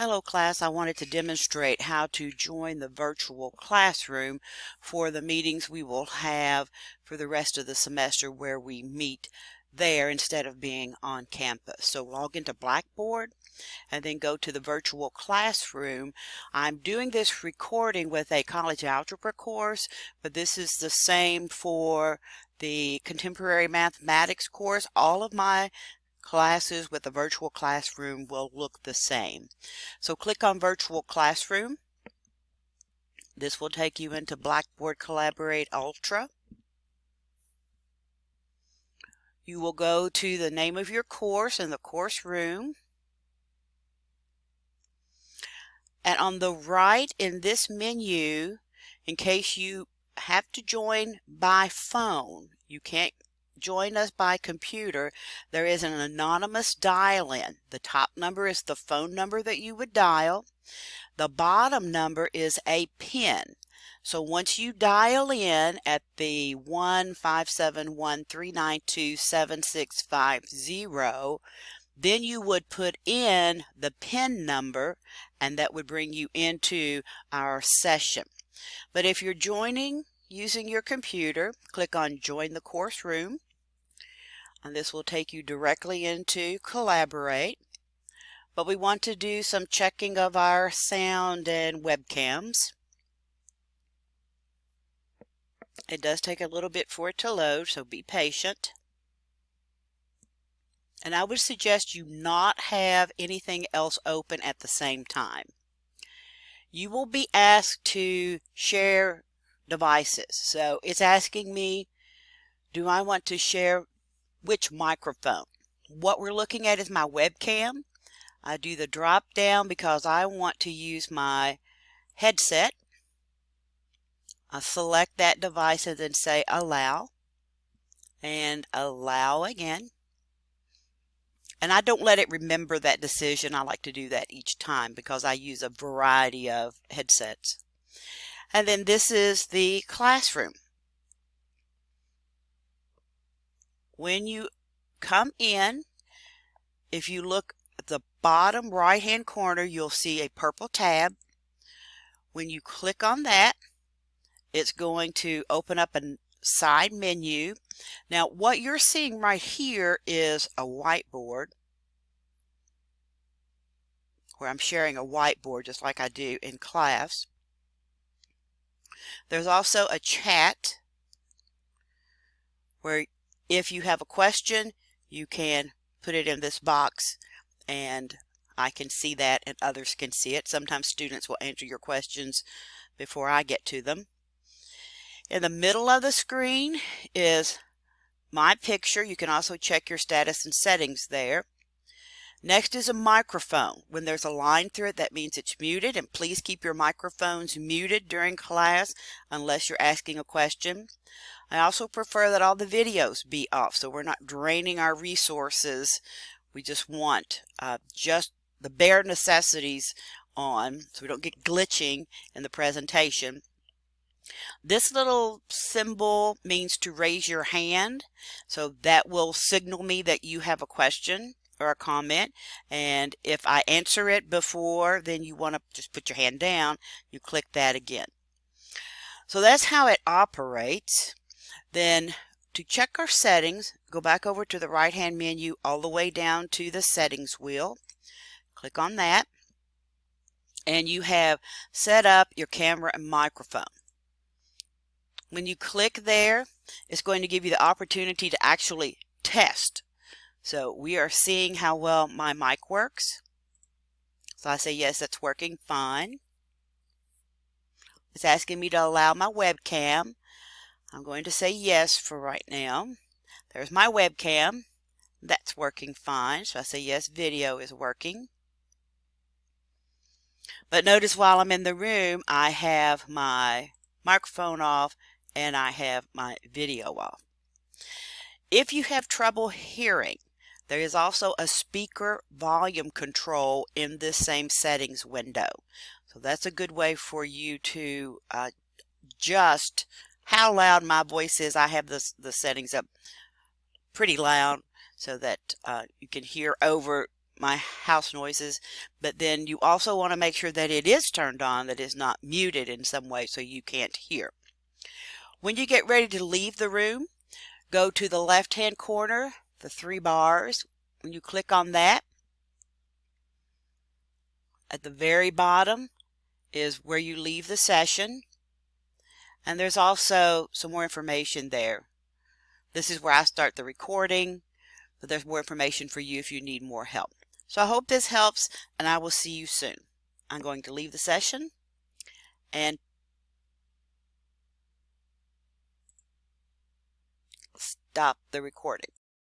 Hello class, I wanted to demonstrate how to join the virtual classroom for the meetings we will have for the rest of the semester where we meet there instead of being on campus. So log into Blackboard and then go to the virtual classroom. I'm doing this recording with a college algebra course, but this is the same for the contemporary mathematics course. All of my classes with the virtual classroom will look the same. So click on Virtual Classroom. This will take you into Blackboard Collaborate Ultra. You will go to the name of your course in the course room. And on the right in this menu, in case you have to join by phone, you can't join us by computer, there is an anonymous dial-in. The top number is the phone number that you would dial. The bottom number is a PIN. So once you dial in at the 1-571-392-7650, then you would put in the PIN number and that would bring you into our session. But if you're joining using your computer, click on Join the Course Room. And this will take you directly into Collaborate. But we want to do some checking of our sound and webcams. It does take a little bit for it to load, so be patient. And I would suggest you not have anything else open at the same time. You will be asked to share devices. So it's asking me, do I want to share which microphone? What we're looking at is my webcam. I do the drop down because I want to use my headset. I select that device and then say allow and allow again. And I don't let it remember that decision. I like to do that each time because I use a variety of headsets. And then this is the classroom. When you come in, if you look at the bottom right hand corner, you'll see a purple tab. When you click on that, it's going to open up a side menu. Now what you're seeing right here is a whiteboard, where I'm sharing a whiteboard just like I do in class. There's also a chat where if you have a question, you can put it in this box and I can see that and others can see it. Sometimes students will answer your questions before I get to them. In the middle of the screen is my picture. You can also check your status and settings there. Next is a microphone. When there's a line through it, that means it's muted, and please keep your microphones muted during class unless you're asking a question. I also prefer that all the videos be off so we're not draining our resources. We just want just the bare necessities on so we don't get glitching in the presentation. This little symbol means to raise your hand, so that will signal me that you have a question or a comment, and if I answer it before then you want to just put your hand down, you click that again. So that's how it operates. Then to check our settings, go back over to the right hand menu all the way down to the settings wheel. Click on that and you have set up your camera and microphone. When you click there, it's going to give you the opportunity to actually test. So we are seeing how well my mic works. So I say yes, that's working fine. It's asking me to allow my webcam. I'm going to say yes for right now. There's my webcam. That's working fine. So I say yes, video is working. But notice while I'm in the room, I have my microphone off and I have my video off. If you have trouble hearing, there is also a speaker volume control in this same settings window. So that's a good way for you to adjust how loud my voice is. I have the settings up pretty loud so that you can hear over my house noises, but then you also want to make sure that it is turned on, that it's not muted in some way so you can't hear. When you get ready to leave the room, go to the left-hand corner, the 3 bars. When you click on that, at the very bottom is where you leave the session. And there's also some more information there. This is where I start the recording, but there's more information for you if you need more help. So I hope this helps, and I will see you soon. I'm going to leave the session and stop the recording.